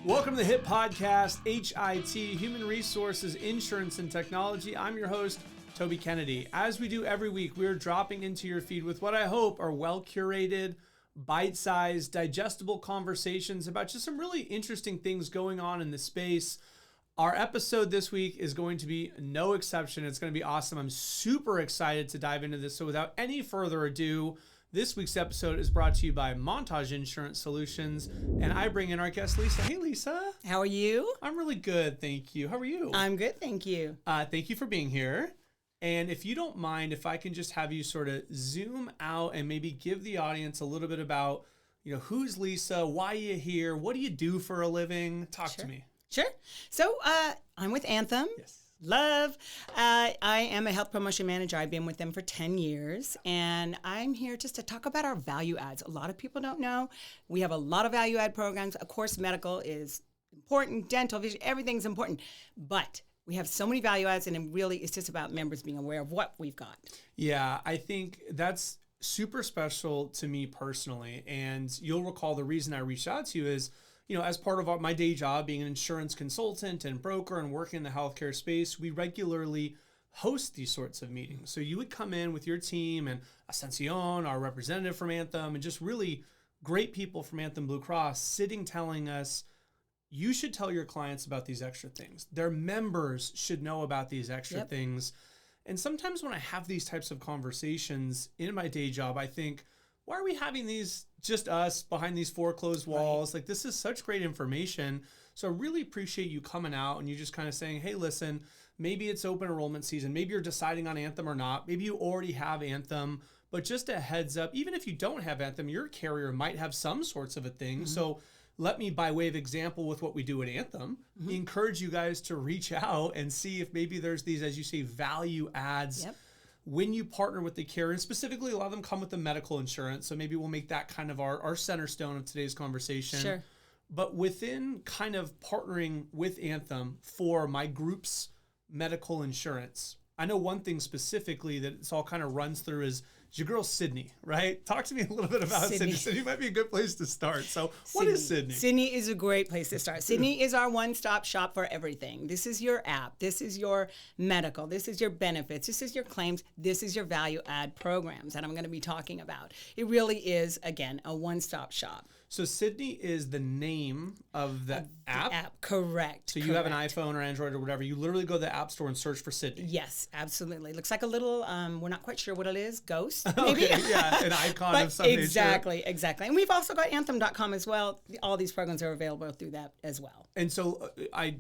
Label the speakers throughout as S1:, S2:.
S1: Welcome to the HIT podcast, H.I.T, Human Resources, Insurance, and Technology. I'm your host, Toby Kennedy. As we do every week, we're dropping into your feed with what I hope are well-curated, bite-sized, digestible conversations about just some really interesting things going on in the space. Our episode this week is going to be no exception. It's going to be awesome. I'm super excited to dive into this. So without any further ado, this week's episode is brought to you by Montage Insurance Solutions, and I bring in our guest, Lisa. Hey, Lisa.
S2: How are you?
S1: I'm really good, thank you. How are you?
S2: I'm good, thank you.
S1: Thank you for being here. And if you don't mind, if I can just have you sort of zoom out and maybe give the audience a little bit about, who's Lisa, why are you here, what do you do for a living? Talk to me.
S2: Sure. So I'm with Anthem.
S1: Yes.
S2: Love. I am a health promotion manager. I've been with them for 10 years, and I'm here just to talk about our value adds. A lot of people don't know. We have a lot of value add programs. Of course, medical is important, dental, vision, everything's important, but we have so many value adds, and it's just about members being aware of what we've got.
S1: Yeah, I think that's super special to me personally, and you'll recall the reason I reached out to you is, as part of my day job, being an insurance consultant and broker and working in the healthcare space, we regularly host these sorts of meetings. So you would come in with your team and Ascension, our representative from Anthem, and just really great people from Anthem Blue Cross sitting telling us, you should tell your clients about these extra things. Their members should know about these extra things. And sometimes when I have these types of conversations in my day job, I think, why are we having these just us behind these four closed walls? Right. Like, this is such great information. So I really appreciate you coming out and you just kind of saying, hey, listen, maybe it's open enrollment season. Maybe you're deciding on Anthem or not. Maybe you already have Anthem, but just a heads up, even if you don't have Anthem, your carrier might have some sorts of a thing. Mm-hmm. So let me, by way of example with what we do at Anthem, encourage you guys to reach out and see if maybe there's these, as you say, value adds.
S2: Yep. When
S1: you partner with the carrier, and specifically a lot of them come with the medical insurance, so maybe we'll make that kind of our center stone of today's conversation.
S2: Sure.
S1: But within kind of partnering with Anthem for my group's medical insurance, I know one thing specifically that it's all kind of runs through is your girl Sydney, right? Talk to me a little bit about Sydney. Sydney might be a good place to start. So what is Sydney?
S2: Sydney is a great place to start. Sydney is our one-stop shop for everything. This is your app. This is your medical. This is your benefits. This is your claims. This is your value add programs that I'm going to be talking about. It really is, again, a one-stop shop.
S1: So Sydney is the name of the app?
S2: Correct.
S1: So you have an iPhone or Android or whatever. You literally go to the App Store and search for Sydney.
S2: Yes, absolutely. Looks like a little, we're not quite sure what it is, ghost, maybe?
S1: Okay, yeah, an icon of some nature.
S2: Exactly. And we've also got Anthem.com as well. All these programs are available through that as well.
S1: And so,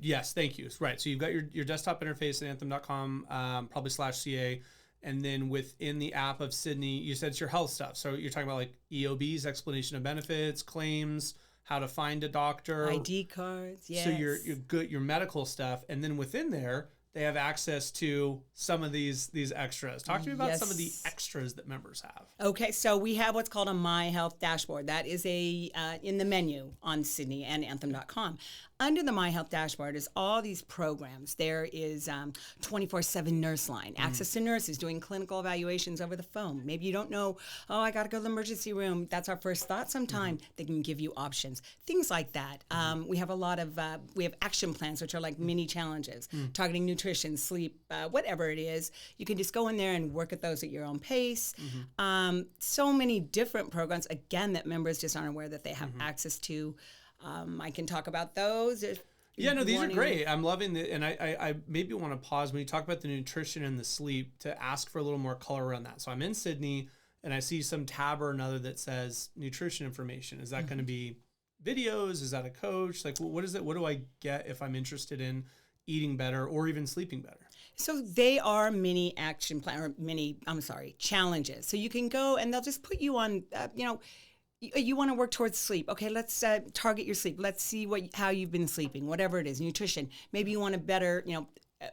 S1: yes, thank you. Right, so you've got your desktop interface at Anthem.com, probably /CA. And then within the app of Sydney, you said it's your health stuff. So you're talking about like EOBs, explanation of benefits, claims, how to find a doctor.
S2: ID cards, yes.
S1: So your medical stuff. And then within there, they have access to some of these extras. Talk to me about some of the extras that members have.
S2: Okay, so we have what's called a My Health dashboard. That is in the menu on Sydney and Anthem.com. Under the My Health dashboard is all these programs. There is 24/7 nurse line, access to nurses doing clinical evaluations over the phone. Maybe you don't know, I got to go to the emergency room. That's our first thought sometime. They can give you options, things like that. We have a lot of, we have action plans, which are like mini challenges, targeting nutrition, sleep, whatever it is. You can just go in there and work at those at your own pace. So many different programs, again, that members just aren't aware that they have access to. I can talk about those.
S1: Yeah, no, these are great. I'm loving it. And I maybe want to pause when you talk about the nutrition and the sleep to ask for a little more color around that. So I'm in Sydney and I see some tab or another that says nutrition information. Is that going to be videos? Is that a coach? Like, what is it? What do I get if I'm interested in eating better or even sleeping better?
S2: So they are mini action plan or challenges. So you can go and they'll just put you on, you want to work towards sleep. Okay, let's target your sleep. Let's see how you've been sleeping, whatever it is, nutrition. Maybe you want a better,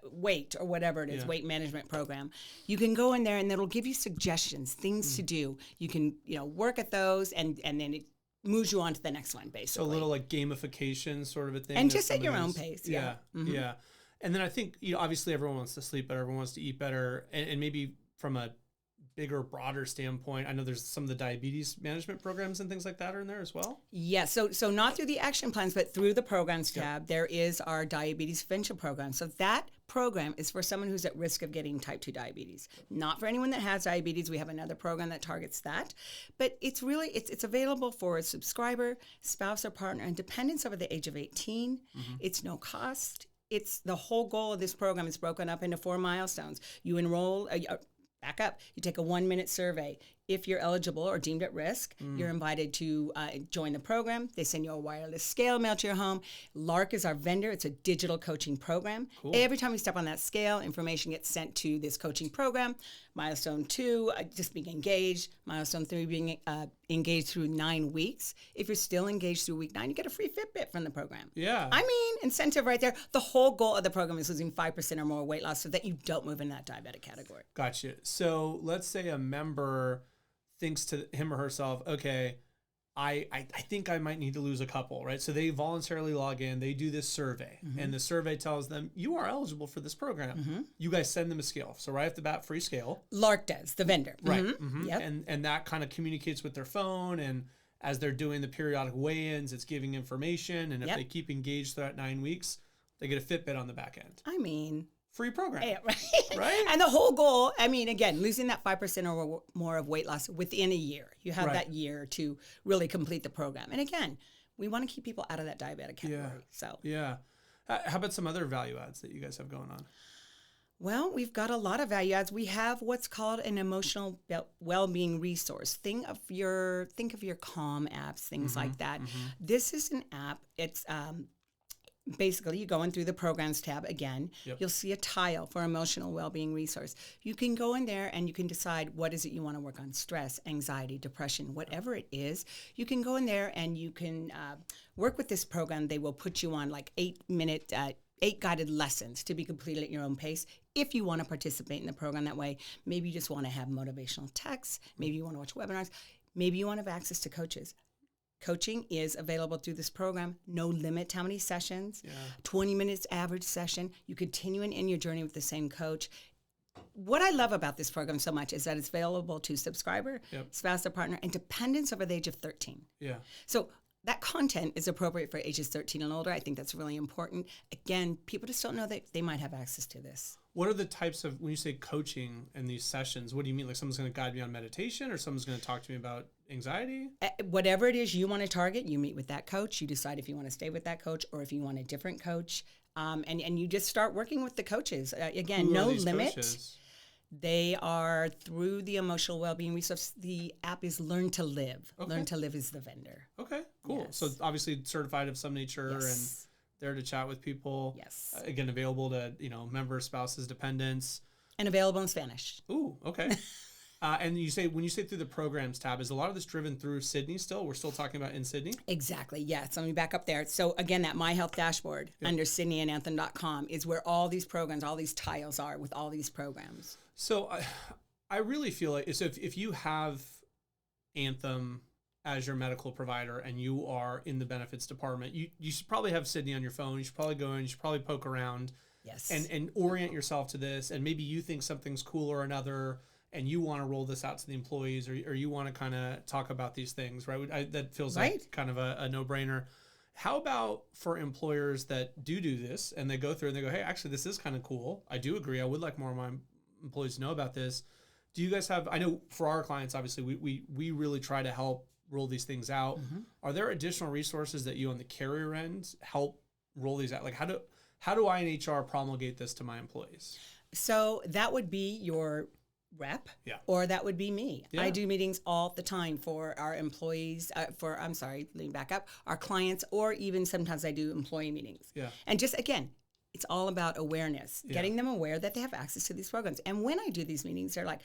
S2: weight or whatever it is, weight management program. You can go in there and it'll give you suggestions, things to do. You can, work at those and then it moves you on to the next one, basically.
S1: So a little like gamification sort of a thing.
S2: And just at your own pace.
S1: Yeah. Yeah. And then I think, obviously everyone wants to sleep better, everyone wants to eat better. And maybe from a bigger, broader standpoint, I know there's some of the diabetes management programs and things like that are in there as well.
S2: Yes. So not through the action plans, but through the programs tab, there is our diabetes prevention program. So that program is for someone who's at risk of getting type 2 diabetes. Not for anyone that has diabetes. We have another program that targets that. But it's really, it's available for a subscriber, spouse, or partner, and dependents over the age of 18. It's no cost. It's the whole goal of this program is broken up into 4 milestones. You enroll, back up, you take a 1-minute survey. If you're eligible or deemed at risk, you're invited to join the program. They send you a wireless scale mailed to your home. Lark is our vendor. It's a digital coaching program. Cool. Every time you step on that scale, information gets sent to this coaching program. Milestone 2, just being engaged. Milestone 3, being engaged through 9 weeks. If you're still engaged through week 9, you get a free Fitbit from the program.
S1: Yeah.
S2: I mean, incentive right there. The whole goal of the program is losing 5% or more weight loss so that you don't move in that diabetic category.
S1: Gotcha. So let's say a member thinks to him or herself, okay, I think I might need to lose a couple, right? So they voluntarily log in, they do this survey, and the survey tells them, you are eligible for this program. You guys send them a scale. So right off the bat, free scale.
S2: Lark does, the vendor.
S1: Right. Yep. And that kind of communicates with their phone, and as they're doing the periodic weigh-ins, it's giving information, and if they keep engaged throughout 9 weeks, they get a Fitbit on the back end.
S2: I mean,
S1: free program.
S2: Yeah, right.
S1: Right?
S2: And the whole goal, I mean, again, losing that 5% or more of weight loss within a year. You have that year to really complete the program. And again, we want to keep people out of that diabetic category.
S1: Yeah. How about some other value adds that you guys have going on?
S2: Well, we've got a lot of value adds. We have what's called an emotional well-being resource. Think of your Calm apps, things like that. This is an app. It's basically, you go in through the programs tab again. You'll see a tile for emotional well-being resource. You can go in there and you can decide what is it you want to work on: stress, anxiety, depression, whatever it is. You can go in there and you can work with this program. They will put you on like 8-minute 8 guided lessons to be completed at your own pace. If you want to participate in the program that way, maybe you just want to have motivational texts. Maybe you want to watch webinars. Maybe you want to have access to coaches. Coaching is available through this program. No limit how many sessions, 20 minutes average session. You continue in your journey with the same coach. What I love about this program so much is that it's available to subscriber, spouse, or partner, and dependents over the age of 13.
S1: Yeah.
S2: So that content is appropriate for ages 13 and older. I think that's really important. Again, people just don't know that they might have access to this.
S1: What are the types of, when you say coaching in these sessions, what do you mean? Like someone's going to guide me on meditation, or someone's going to talk to me about anxiety?
S2: Whatever it is you want to target, you meet with that coach. You decide if you want to stay with that coach or if you want a different coach. And you just start working with the coaches. Again,
S1: Who
S2: no
S1: are these
S2: limit.
S1: coaches?
S2: They are through the emotional well-being resource. The app is Learn to Live.
S1: Okay.
S2: Learn to Live is the vendor.
S1: Okay, cool.
S2: Yes.
S1: So obviously certified of some nature and there to chat with people.
S2: Yes.
S1: Again, available to, members, spouses, dependents.
S2: And available in Spanish.
S1: Ooh, okay. And when you say through the programs tab, is a lot of this driven through Sydney still? We're still talking about in Sydney?
S2: Exactly, yes. Let me back up there. So again, that My Health dashboard under Sydney and Anthem.com is where all these programs, all these tiles are with all these programs.
S1: So I really feel like, so if you have Anthem as your medical provider and you are in the benefits department, you should probably have Sydney on your phone. You should probably go in, you should probably poke around and orient yourself to this. And maybe you think something's cool or another, and you want to roll this out to the employees, or you want to kind of talk about these things, right? That feels like kind of a no-brainer. How about for employers that do this and they go through and they go, hey, actually, this is kind of cool. I do agree. I would like more of my employees to know about this. Do you guys have, I know for our clients, obviously, we really try to help roll these things out. Are there additional resources that you on the carrier end help roll these out? Like how do I in HR promulgate this to my employees?
S2: So that would be your rep, or that would be me. I do meetings all the time for our employees, let me back up, our clients, or even sometimes I do employee meetings. And just, again, it's all about awareness, getting them aware that they have access to these programs. And when I do these meetings, they're like,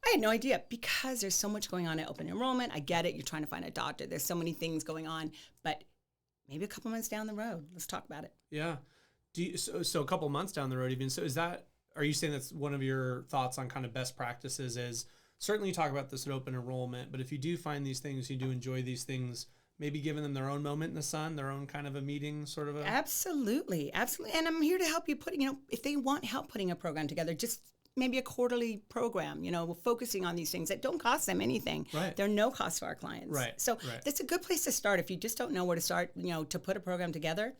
S2: I had no idea, because there's so much going on at Open Enrollment. I get it. You're trying to find a doctor. There's so many things going on, but maybe a couple months down the road, let's talk about it.
S1: Yeah. So a couple months down the road even. So are you saying that's one of your thoughts on kind of best practices is certainly you talk about this at Open Enrollment, but if you do find these things, you do enjoy these things, maybe giving them their own moment in the sun, their own kind of a meeting, sort of a...
S2: Absolutely. And I'm here to help you if they want help putting a program together, just maybe a quarterly program, focusing on these things that don't cost them anything.
S1: Right.
S2: They're no cost for our clients.
S1: Right.
S2: So that's a good place to start. If you just don't know where to start, to put a program together,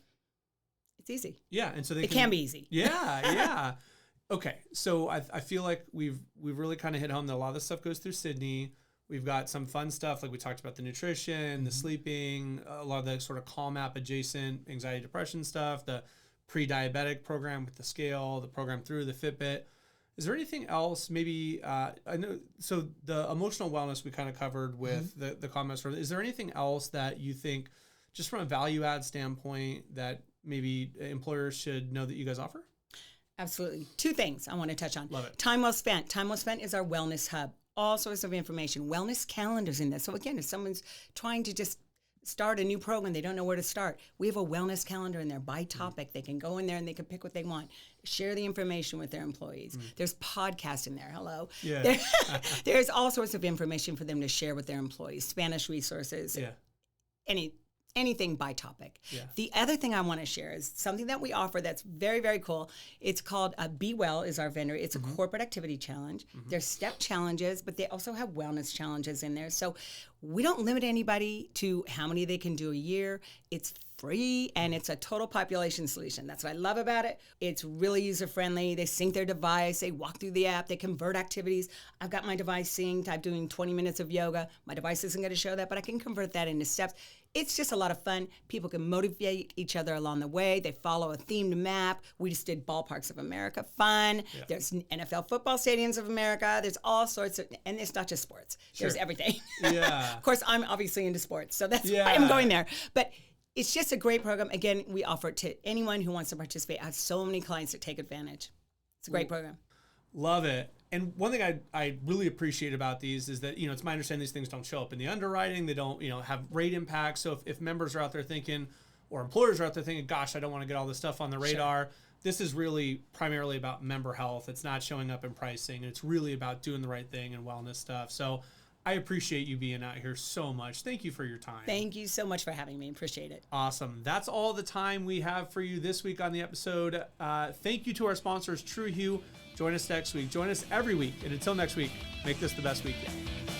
S2: it's easy.
S1: Yeah. And so
S2: it can be easy.
S1: Yeah. Okay. So I feel like we've really kind of hit home that a lot of this stuff goes through Sydney. We've got some fun stuff, like we talked about the nutrition, the sleeping, a lot of the sort of Calm app adjacent anxiety, depression stuff, the pre-diabetic program with the scale, the program through the Fitbit. Is there anything else? Maybe I know. So the emotional wellness we kind of covered with the comments. Is there anything else that you think, just from a value add standpoint, that maybe employers should know that you guys offer?
S2: Absolutely. 2 things I want to touch on.
S1: Love it.
S2: Time well spent. Time well spent is our wellness hub. All sorts of information, wellness calendars in there. So again, if someone's trying to just start a new program, they don't know where to start, we have a wellness calendar in there by topic. They can go in there and they can pick what they want, share the information with their employees. There's podcasts in there. Hello.
S1: Yeah.
S2: There's all sorts of information for them to share with their employees, Spanish resources, anything by topic.
S1: Yeah.
S2: The other thing I want to share is something that we offer that's very, very cool. It's called Be Well is our vendor. It's a corporate activity challenge. There's step challenges, but they also have wellness challenges in there. So we don't limit anybody to how many they can do a year. It's free, and it's a total population solution. That's what I love about it. It's really user-friendly. They sync their device. They walk through the app. They convert activities. I've got my device synced. I'm doing 20 minutes of yoga. My device isn't going to show that, but I can convert that into steps. It's just a lot of fun. People can motivate each other along the way. They follow a themed map. We just did Ballparks of America fun. Yeah. There's NFL football stadiums of America. There's all sorts of, and it's not just sports. Sure. There's everything.
S1: Yeah.
S2: Of course, I'm obviously into sports, so that's why I'm going there. But it's just a great program. Again, we offer it to anyone who wants to participate. I have so many clients that take advantage. It's a great program.
S1: Love it. And one thing I really appreciate about these is that, it's my understanding these things don't show up in the underwriting. They don't, have rate impact. So if members are out there thinking, or employers are out there thinking, gosh, I don't want to get all this stuff on the radar. Sure. This is really primarily about member health. It's not showing up in pricing. It's really about doing the right thing and wellness stuff. So I appreciate you being out here so much. Thank you for your time.
S2: Thank you so much for having me. Appreciate it.
S1: Awesome. That's all the time we have for you this week on the episode. Thank you to our sponsors, TrueHue. Join us next week. Join us every week. And until next week, make this the best week yet.